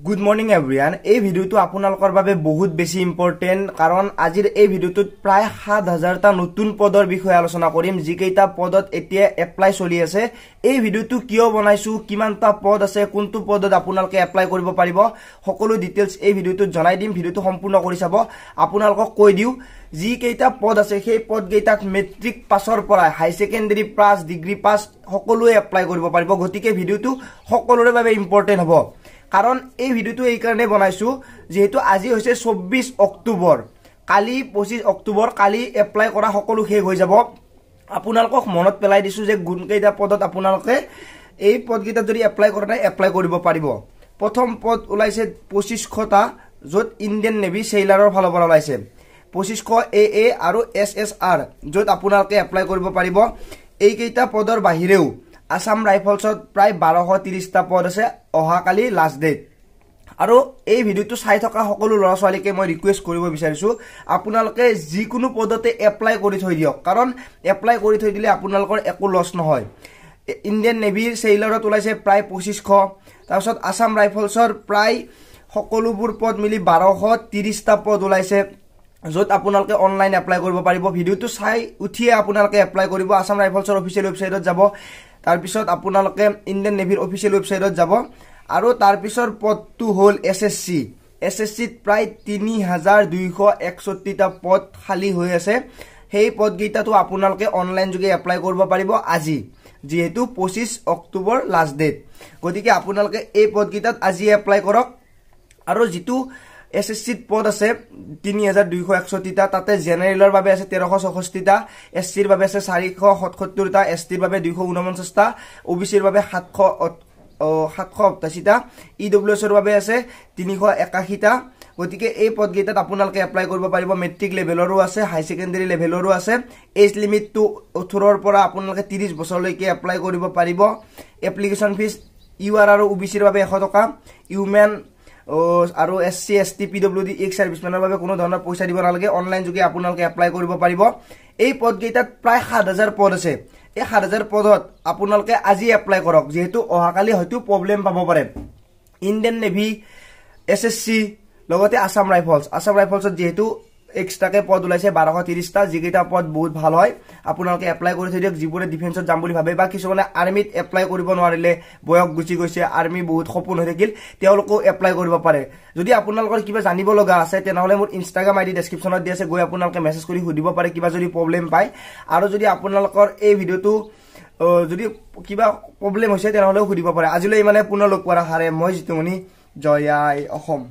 Good morning everyone. এই ভিডিওটো আপোনালোকৰ বাবে বহুত বেছি ইম্পৰ্টেন্ট কাৰণ আজিৰ এই ভিডিওটোত প্ৰায় ৭০০০ টা নতুন পদৰ বিষয়ে আলোচনা কৰিম যিকেইটা পদত এতিয়া এপ্লাই চলি আছে। এই ভিডিওটো কিয় বনাইছো, কিমানটা পদ আছে, কোনটো পদত আপোনালোকে এপ্লাই কৰিব পাৰিব, সকলো ডিটেইলছ এই ভিডিওটোত জনাই দিম। ভিডিওটো সম্পূৰ্ণ কৰি চাব। আপোনালোকক কৈ দিও যি কেইটা পদ আছে সেই পদ কেইটাক মেট্ৰিক পাছৰ পৰা হাই সেকেন্ডাৰী পাছ, ডিগ্ৰী পাছ সকলোৱে এপ্লাই কৰিব পাৰিব। গতিকে ভিডিওটো সকলোৰে বাবে ইম্পৰ্টেন্ট হ'ব। কাৰণ এই ভিডিওটো এই কাৰণে বনাইছো যেহেতু আজি হৈছে ২৪ অক্টোবৰ, কালি ২৫ অক্টোবৰ, কালি এপ্লাই কৰা সকলো শেষ হৈ যাব। আপোনালোকক মনত পেলাই দিছো যে গুণকেইটা পদত আপোনালোকে এই পদকেইটা যদি এপ্লাই কৰা নাই এপ্লাই কৰিব পাৰিব। প্ৰথম পদ ওলাইছে ২৫০০টা য'ত ইণ্ডিয়ান নেভি সেইলাৰৰ ফালৰ পৰা ওলাইছে। ২৫০০ AA আৰু SSR য'ত আপোনালোকে এপ্লাই কৰিব পাৰিব। এইকেইটা পদৰ বাহিৰেও আসাম ৰাইফলছত প্ৰায় ১২৩০টা পদ আছে। অহাকালি লাষ্ট ডেট। আৰু এই ভিডিওটো চাই থকা সকলো ল'ৰা ছোৱালীকে মই ৰিকুৱেষ্ট কৰিব বিচাৰিছো আপোনালোকে যিকোনো পদতে এপ্লাই কৰি থৈ দিয়ক, কাৰণ এপ্লাই কৰি থৈ দিলে আপোনালোকৰ একো লছ নহয়। ইণ্ডিয়ান নেভিৰ সেইলাৰত ওলাইছে প্ৰায় ২৫০০, তাৰপিছত আসাম ৰাইফলছৰ প্ৰায় সকলোবোৰ পদ মিলি ১২৩০টা পদ ওলাইছে য'ত আপোনালোকে অনলাইন এপ্লাই কৰিব পাৰিব। ভিডিওটো চাই উঠিয়ে আপোনালোকে এপ্লাই কৰিব। আসাম ৰাইফলছৰ অফিচিয়েল ৱেবছাইটত যাব, তাৰপিছত আপোনালোকে ইণ্ডিয়ান নেভিৰ অফিচিয়েল ৱেবছাইটত যাব আৰু তাৰপিছৰ পদটো হ'ল SSCত প্ৰায় ৩২৬১টা পদ খালী হৈ আছে। সেই পদকেইটাতো আপোনালোকে অনলাইন যোগে এপ্লাই কৰিব পাৰিব আজি, যিহেতু ২৫ অক্টোবৰ লাষ্ট ডেট। গতিকে আপোনালোকে এই পদকেইটাত আজি এপ্লাই কৰক। আৰু যিটো SSCত পদ আছে ৩২৬১টা, তাতে জেনেৰেলৰ বাবে আছে ১৩৬৪টা, SCৰ বাবে আছে ৪৭৭টা, STৰ বাবে ২৪৯টা, OBCৰ বাবে ৭৮৮টা, EWSৰ বাবে আছে ৩৮১টা। গতিকে এই পদকেইটাত আপোনালোকে এপ্লাই কৰিব পাৰিব। মেট্ৰিক লেভেলৰো আছে, হাই ছেকেণ্ডাৰী লেভেলৰো আছে। এজ লিমিটটো ১৮ৰ পৰা আপোনালোকে ৩০ বছৰলৈকে এপ্লাই কৰিব পাৰিব। এপ্লিকেশ্যন ফিজ UR আৰু OBCৰ বাবে ১০০ টকা, ইউমেন আৰু SC ST PWD এক্স সাৰ্ভিসমেনৰ বাবে কোনো ধৰণৰ পইচা দিব নালাগে। অনলাইন যোগে আপোনালোকে এপ্লাই কৰিব পাৰিব। এই পদকেইটাত প্ৰায় ৭০০০ পদ আছে। এই ৭০০০ পদত আপোনালোকে আজি এপ্লাই কৰক, যিহেতু অহাকালি হয়তো প্ৰব্লেম পাব পাৰে। ইণ্ডিয়ান নেভি, SSC লগতে আসাম ৰাইফলছত যিহেতু এক্সট্ৰাকে পদ ওলাইছে ১২৩০টা, যিকেইটা পদ বহুত ভাল হয় আপোনালোকে এপ্লাই কৰি থৈ দিয়ক। যিবোৰে ডিফেন্সত যাম বুলি ভাবে বা কিছুমানে আৰ্মিত এপ্লাই কৰিব নোৱাৰিলে, বয়স গুচি গৈছে, আৰ্মি বহুত সপোন হৈ থাকিল, তেওঁলোকেও এপ্লাই কৰিব পাৰে। যদি আপোনালোকৰ কিবা জানিব লগা আছে তেনেহ'লে মোৰ ইনষ্টাগ্ৰাম ID ডেছক্ৰিপশ্যনত দি আছে, গৈ আপোনালোকে মেছেজ কৰি সুধিব পাৰে কিবা যদি প্ৰব্লেম পায়। আৰু যদি আপোনালোকৰ এই ভিডিওটো যদি কিবা প্ৰব্লেম হৈছে তেনেহ'লেও সুধিব পাৰে। আজিলৈ ইমানে, পুনৰ লগ পোৱাৰ আশাৰে মই জিতুমণি। জয় আই অসম।